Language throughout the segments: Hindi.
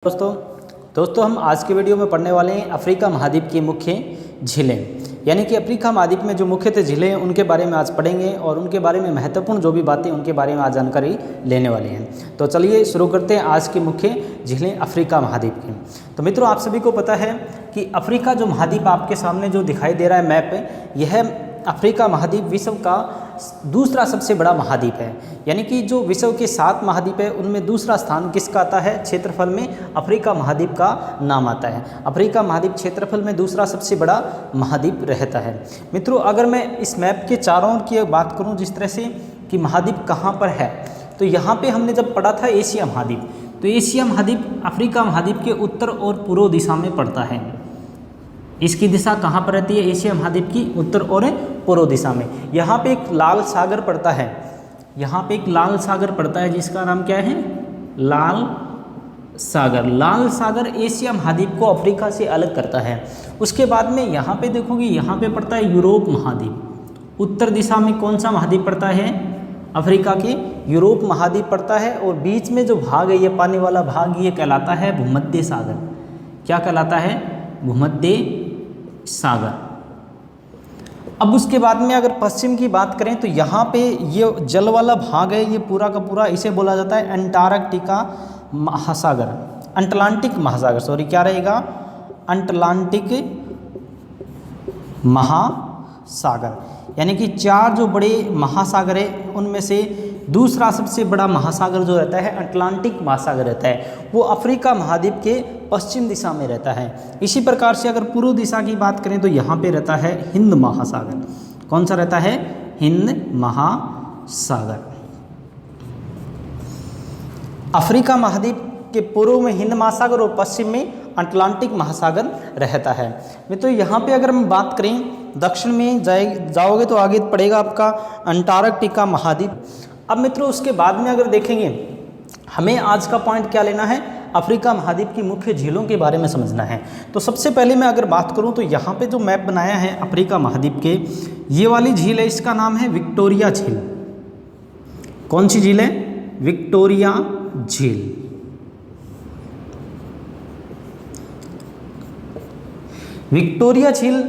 दोस्तों हम आज के वीडियो में पढ़ने वाले हैं अफ्रीका महाद्वीप की मुख्य झीलें, यानी कि अफ्रीका महाद्वीप में जो मुख्यतः झीलें हैं उनके बारे में आज पढ़ेंगे और उनके बारे में महत्वपूर्ण जो भी बातें उनके बारे में आज जानकारी लेने वाले हैं। तो चलिए शुरू करते हैं आज की मुख्य झीलें अफ्रीका महाद्वीप की। तो मित्रों, आप सभी को पता है कि अफ्रीका जो महाद्वीप आपके सामने जो दिखाई दे रहा है मैप, यह अफ्रीका महाद्वीप विश्व का दूसरा सबसे बड़ा महाद्वीप है। यानी कि जो विश्व के 7 महाद्वीप है उनमें दूसरा स्थान किसका आता है? क्षेत्रफल में अफ्रीका महाद्वीप का नाम आता है। अफ्रीका महाद्वीप क्षेत्रफल में दूसरा सबसे बड़ा महाद्वीप रहता है। मित्रों, अगर मैं इस मैप के चारों ओर की बात करूं जिस तरह से कि महाद्वीप कहां पर है, तो यहाँ पे हमने जब पढ़ा था एशिया महाद्वीप, तो एशिया महाद्वीप अफ्रीका महाद्वीप के उत्तर और पूर्व दिशा में पड़ता है। इसकी दिशा कहाँ पर रहती है? एशिया महाद्वीप की उत्तर और पूर्व दिशा में। यहाँ पे एक लाल सागर पड़ता है, यहाँ पे एक लाल सागर पड़ता है जिसका नाम क्या है? लाल सागर। लाल सागर एशिया महाद्वीप को अफ्रीका से अलग करता है। उसके बाद में यहाँ पे देखोगे, यहाँ पे पड़ता है यूरोप महाद्वीप। उत्तर दिशा में कौन सा महाद्वीप पड़ता है? अफ्रीका के यूरोप महाद्वीप पड़ता है। और बीच में जो भाग है, ये पानी वाला भाग, ये कहलाता है भूमध्य सागर। क्या कहलाता है? भूमध्य सागर। अब उसके बाद में अगर पश्चिम की बात करें तो यहाँ पे ये जल वाला भाग है, ये पूरा का पूरा इसे बोला जाता है अंटार्कटिका महासागर, अटलांटिक महासागर, सॉरी क्या रहेगा? अटलांटिक महासागर। यानी कि 4 जो बड़े महासागर है उनमें से दूसरा सबसे बड़ा महासागर जो रहता है अटलांटिक महासागर रहता है, वो अफ्रीका महाद्वीप के पश्चिम दिशा में रहता है। इसी प्रकार से अगर पूर्व दिशा की बात करें तो यहाँ पे रहता है हिंद महासागर। कौन सा रहता है? हिंद महासागर। अफ्रीका महाद्वीप के पूर्व में हिंद महासागर और पश्चिम में अटलांटिक महासागर रहता है। मित्रों, यहाँ पे अगर हम बात करें दक्षिण में जाओगे तो आगे पड़ेगा आपका अंटार्कटिका महाद्वीप। अब मित्रों, उसके बाद में अगर देखेंगे, हमें आज का पॉइंट क्या लेना है? अफ्रीका महाद्वीप की मुख्य झीलों के बारे में समझना है। तो सबसे पहले मैं अगर बात करूं तो यहाँ पे जो मैप बनाया है अफ्रीका महाद्वीप के, ये वाली झील है, इसका नाम है विक्टोरिया झील। कौन सी झील है? विक्टोरिया झील। विक्टोरिया झील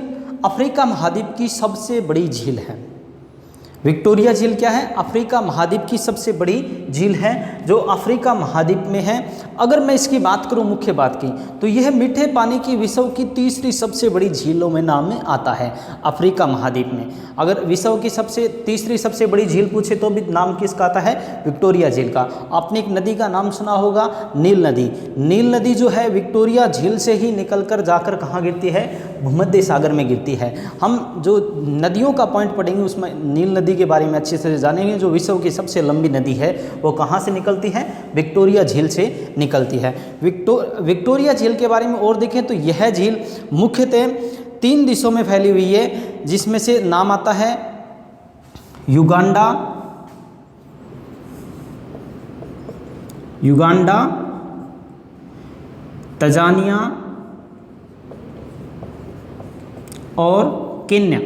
अफ्रीका महाद्वीप की सबसे बड़ी झील है। विक्टोरिया झील क्या है? अफ्रीका महाद्वीप की सबसे बड़ी झील है जो अफ्रीका महाद्वीप में है। अगर मैं इसकी बात करूं मुख्य बात की, तो यह मीठे पानी की विश्व की तीसरी सबसे बड़ी झीलों में नाम में आता है अफ्रीका महाद्वीप में। अगर विश्व की तीसरी सबसे बड़ी झील पूछे तो भी नाम किसका आता है? विक्टोरिया झील का। आपने एक नदी का नाम सुना होगा, नील नदी। नील नदी जो है विक्टोरिया झील से ही निकलकर जाकर कहाँ गिरती है? भूमध्य सागर में गिरती है। हम जो नदियों का पॉइंट पढ़ेंगे उसमें नील नदी के बारे में अच्छे से जानेंगे। जो विश्व की सबसे लंबी नदी है वो कहाँ से निकलती है? विक्टोरिया झील से निकलती है। विक्टोरिया झील के बारे में और देखें तो यह झील मुख्यतः 3 देशों में फैली हुई है, जिसमें से नाम आता है युगांडा, तंजानिया और केन्या।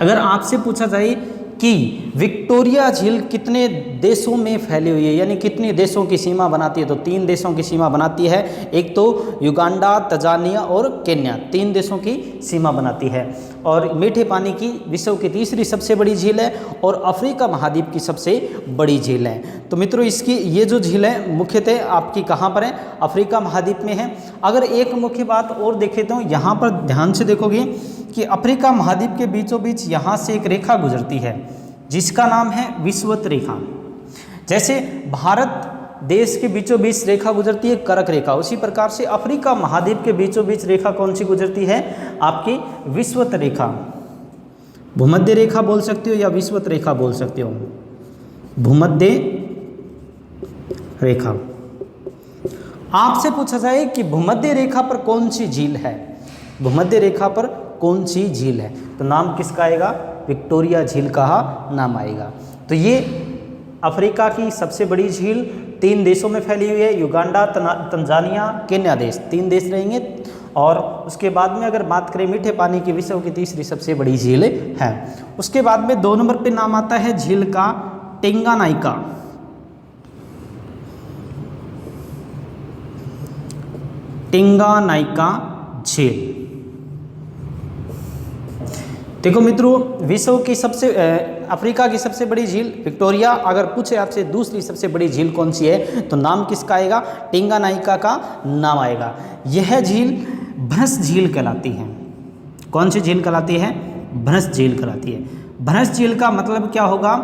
अगर आपसे पूछा जाए कि विक्टोरिया झील कितने देशों में फैली हुई है, यानी कितने देशों की सीमा बनाती है, तो 3 देशों की सीमा बनाती है। एक तो युगांडा, तंजानिया और केन्या, 3 देशों की सीमा बनाती है। और मीठे पानी की विश्व की तीसरी सबसे बड़ी झील है और अफ्रीका महाद्वीप की सबसे बड़ी झील है। तो मित्रों, इसकी ये जो झील है मुख्यतः आपकी कहाँ पर है? अफ्रीका महाद्वीप में है। अगर एक मुख्य बात और देखें तो यहाँ पर ध्यान से देखोगे कि अफ्रीका महाद्वीप के बीचों बीच यहाँ से एक रेखा गुजरती है जिसका नाम है विषुवत रेखा। जैसे भारत देश के बीचों बीच रेखा गुजरती है कर्क रेखा, उसी प्रकार से अफ्रीका महाद्वीप के बीचों बीच रेखा कौन सी गुजरती है? आपकी विषुवत रेखा। भूमध्य रेखा बोल सकते हो या विषुवत रेखा बोल सकते हो। भूमध्य रेखा। आपसे पूछा जाए कि भूमध्य रेखा पर कौन सी झील है? भूमध्य रेखा पर कौन सी झील है? तो नाम किसका आएगा? विक्टोरिया झील का नाम आएगा। तो ये अफ्रीका की सबसे बड़ी झील 3 देशों में फैली हुई है, युगांडा, तंजानिया, केन्या देश, 3 देश रहेंगे। और उसके बाद में अगर बात करें मीठे पानी की विश्व की तीसरी सबसे बड़ी झील है। उसके बाद में 2 नंबर पे नाम आता है झील का टेंगानाइका। टिंगानाइका झील। देखो मित्रों, विश्व की सबसे अफ्रीका की सबसे बड़ी झील विक्टोरिया। अगर पूछे आपसे दूसरी सबसे बड़ी झील कौन सी है तो नाम किसका आएगा? टिंगानाइका का नाम आएगा। यह झील भ्रंश झील कहलाती है। कौन सी झील कहलाती है? भ्रंश झील कहलाती है। भ्रंश झील का मतलब क्या होगा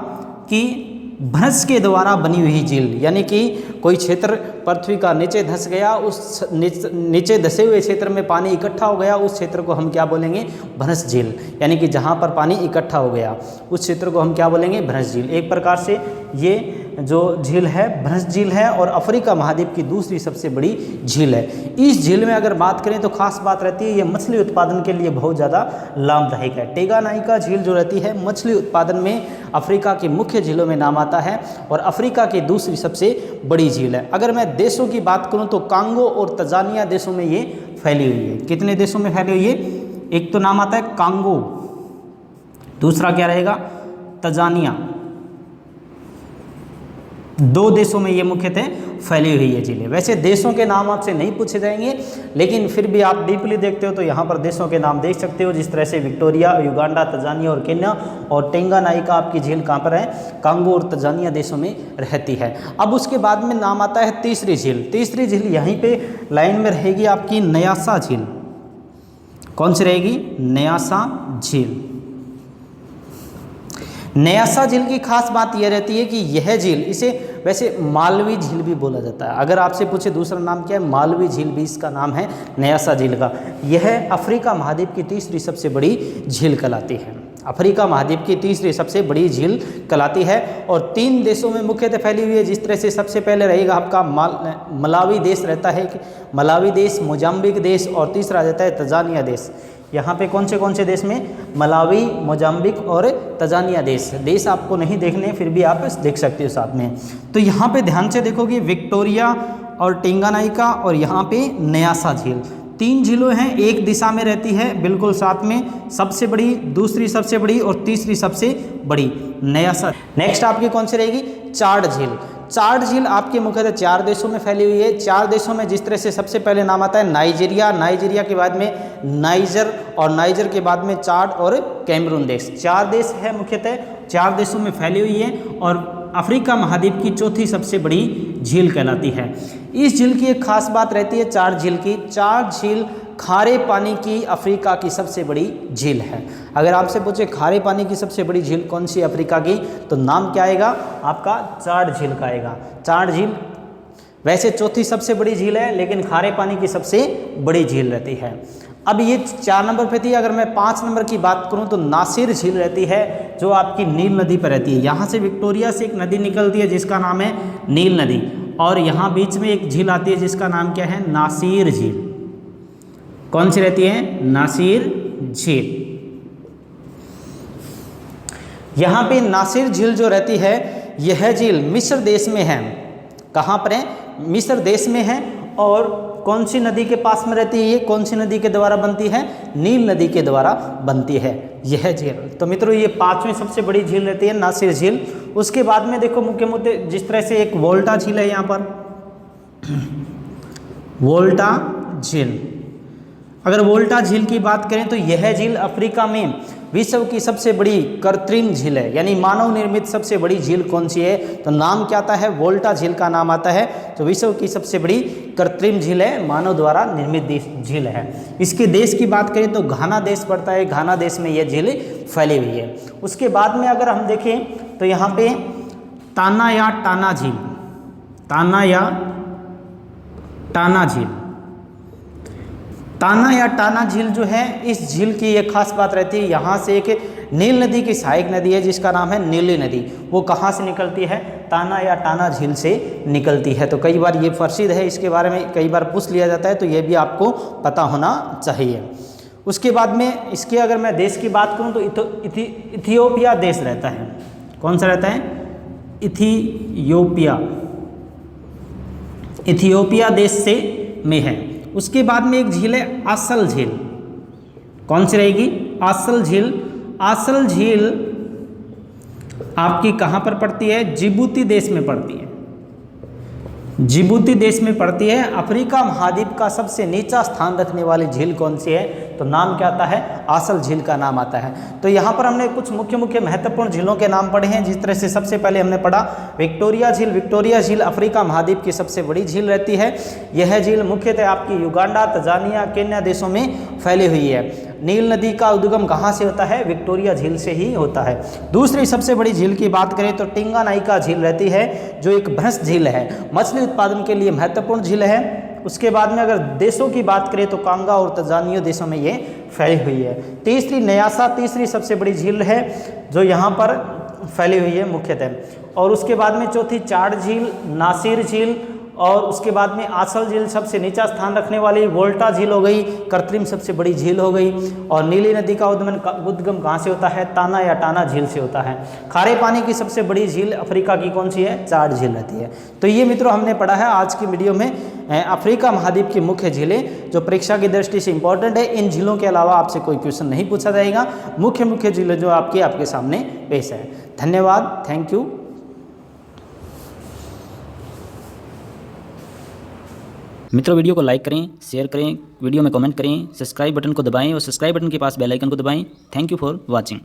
कि भ्रंश के द्वारा बनी हुई झील, यानी कि कोई क्षेत्र पृथ्वी का नीचे धंस गया, उस नीचे धसे हुए क्षेत्र में पानी इकट्ठा हो गया, उस क्षेत्र को हम क्या बोलेंगे? भ्रंश झील। यानी कि जहाँ पर पानी इकट्ठा हो गया उस क्षेत्र को हम क्या बोलेंगे? भ्रंश झील। एक प्रकार से ये जो झील है भ्रंश झील है और अफ्रीका महाद्वीप की दूसरी सबसे बड़ी झील है। इस झील में अगर बात करें तो खास बात रहती है ये मछली उत्पादन के लिए बहुत ज़्यादा लाभदायक है। टिंगानाइका झील जो रहती है मछली उत्पादन में अफ्रीका की मुख्य झीलों में नाम आता है और अफ्रीका की दूसरी सबसे बड़ी झील है। अगर मैं देशों की बात करूं तो कांगो और तंजानिया देशों में ये फैली हुई है। कितने देशों में फैली हुई है? एक तो नाम आता है कांगो, दूसरा क्या रहेगा? तंजानिया। दो देशों में ये मुख्यतः फैली हुई है झीलें। वैसे देशों के नाम आपसे नहीं पूछे जाएंगे, लेकिन फिर भी आप डीपली देखते हो तो यहाँ पर देशों के नाम देख सकते हो, जिस तरह से विक्टोरिया, युगांडा, तंजानिया और केन्या। और टिंगानाइका आपकी झील कहाँ पर है? कांगो और तंजानिया देशों में रहती है। अब उसके बाद में नाम आता है तीसरी झील। तीसरी झील यहीं पे लाइन में रहेगी आपकी न्यासा झील। कौन सी रहेगी? न्यासा झील। न्यासा झील की खास बात यह रहती है कि यह झील, इसे वैसे मालवी झील भी बोला जाता है। अगर आपसे पूछे दूसरा नाम क्या है, मालवी झील भी इसका नाम है न्यासा झील का। यह अफ्रीका महाद्वीप की तीसरी सबसे बड़ी झील कहलाती है। अफ्रीका महाद्वीप की तीसरी सबसे बड़ी झील कहलाती है और 3 देशों में मुख्यतः फैली हुई है। जिस तरह से सबसे पहले रहेगा आपका मलावी देश रहता है, मलावी देश, मोजाम्बिक देश और तीसरा रहता है तंजानिया देश। यहाँ पे कौन से देश में? मलावी, मोजाम्बिक और तंजानिया देश आपको नहीं देखने, फिर भी आप देख सकते हो साथ में। तो यहाँ पे ध्यान से देखोगे विक्टोरिया और टिंगानाइका और यहाँ पे न्यासा झील, 3 झीलें हैं, एक दिशा में रहती है बिल्कुल साथ में। सबसे बड़ी, दूसरी सबसे बड़ी और तीसरी सबसे बड़ी न्यासा। नेक्स्ट आपकी कौन सी रहेगी? चाड झील। चाड झील आपके मुख्यतः 4 देशों में फैली हुई है। 4 देशों में जिस तरह से सबसे पहले नाम आता है नाइजीरिया, नाइजीरिया के बाद में नाइजर और नाइजर के बाद में चाड और कैमरून देश। 4 देश है मुख्यतः, 4 देशों में फैली हुई है और अफ्रीका महाद्वीप की चौथी सबसे बड़ी झील कहलाती है। इस झील की एक खास बात रहती है चाड झील की। चाड झील खारे पानी की अफ्रीका की सबसे बड़ी झील है। अगर आपसे पूछे खारे पानी की सबसे बड़ी झील कौन सी अफ्रीका की, तो नाम क्या आएगा आपका? चाड झील का आएगा। चाड झील वैसे चौथी सबसे बड़ी झील है, लेकिन खारे पानी की सबसे बड़ी झील रहती है। अब ये 4 नंबर पे थी। अगर मैं 5 नंबर की बात करूं तो नासिर झील रहती है, जो आपकी नील नदी पर रहती है। यहाँ से विक्टोरिया से एक नदी निकलती है जिसका नाम है नील नदी, और यहाँ बीच में एक झील आती है जिसका नाम क्या है? नासिर झील। कौन सी रहती है? नासिर झील। यहाँ पे नासिर झील जो रहती है, यह झील मिस्र देश में है। कहाँ पर है? मिस्र देश में है। और कौन सी नदी के पास में रहती है? ये कौन सी नदी के द्वारा बनती है? नील नदी के द्वारा बनती है यह झील। तो मित्रों ये 5वीं सबसे बड़ी झील रहती है नासिर झील। उसके बाद में देखो मुख्य मुद्दे, जिस तरह से एक वोल्टा झील है यहाँ पर, वोल्टा झील। अगर वोल्टा झील की बात करें तो यह झील अफ्रीका में विश्व की सबसे बड़ी कृत्रिम झील है, यानी मानव निर्मित सबसे बड़ी झील कौन सी है? तो नाम क्या आता है? वोल्टा झील का नाम आता है, जो विश्व की सबसे बड़ी कृत्रिम झील है, मानव द्वारा निर्मित झील है। इसके देश की बात करें तो घाना देश पड़ता है, घाना देश में यह झील फैली हुई है। उसके बाद में अगर हम देखें तो यहाँ पे ताना या टाना झील, ताना या टाना झील, ताना या टाना झील जो है, इस झील की एक खास बात रहती है, यहाँ से एक नील नदी की सहायक नदी है जिसका नाम है नीली नदी। वो कहाँ से निकलती है? ताना या टाना झील से निकलती है। तो कई बार ये प्रसिद्ध है, इसके बारे में कई बार पूछ लिया जाता है, तो ये भी आपको पता होना चाहिए। उसके बाद में इसके अगर मैं देश की बात करूँ तो इथियोपिया देश रहता है। कौन सा रहता है? इथियोपिया, इथियोपिया देश से में है। उसके बाद में एक झील है आसल झील। कौन सी रहेगी? आसल झील। आसल झील आपकी कहाँ पर पड़ती है? जिबूती देश में पड़ती है। जिबूती देश में पड़ती है। अफ्रीका महाद्वीप का सबसे नीचा स्थान रखने वाली झील कौन सी है? तो नाम क्या आता है? आसल झील का नाम आता है। तो यहाँ पर हमने कुछ मुख्य मुख्य महत्वपूर्ण झीलों के नाम पढ़े हैं। जिस तरह से सबसे पहले हमने पढ़ा विक्टोरिया झील। विक्टोरिया झील अफ्रीका महाद्वीप की सबसे बड़ी झील रहती है। यह झील मुख्यतः आपकी युगांडा, तंजानिया, केन्या देशों में फैली हुई है। नील नदी का उद्गम कहाँ से होता है? विक्टोरिया झील से ही होता है। दूसरी सबसे बड़ी झील की बात करें तो टिंगानाइका झील रहती है, जो एक भ्रंश झील है, मछली उत्पादन के लिए महत्वपूर्ण झील है। उसके बाद में अगर देशों की बात करें तो कांगा और तंजानिया देशों में ये फैली हुई है। तीसरी न्यासा, तीसरी सबसे बड़ी झील है जो यहाँ पर फैली हुई है मुख्यतः। और उसके बाद में चौथी चाड झील, नासिर झील, और उसके बाद में आसल झील सबसे नीचा स्थान रखने वाली, वोल्टा झील हो गई, कृत्रिम सबसे बड़ी झील हो गई। और नीली नदी का उद्गम कहाँ से होता है? ताना या टाना झील से होता है। खारे पानी की सबसे बड़ी झील अफ्रीका की कौन सी है? चाड झील रहती है। तो ये मित्रों हमने पढ़ा है आज की वीडियो में अफ्रीका महाद्वीप की मुख्य झीलें, जो परीक्षा की दृष्टि से इंपॉर्टेंट है। इन झीलों के अलावा आपसे कोई क्वेश्चन नहीं पूछा जाएगा। मुख्य झीलें जो आपके सामने पेश है। धन्यवाद, थैंक यू। मित्रों वीडियो को लाइक करें, शेयर करें, वीडियो में कमेंट करें, सब्सक्राइब बटन को दबाएं और सब्सक्राइब बटन के पास बेल आइकन को दबाएं। Thank you for watching.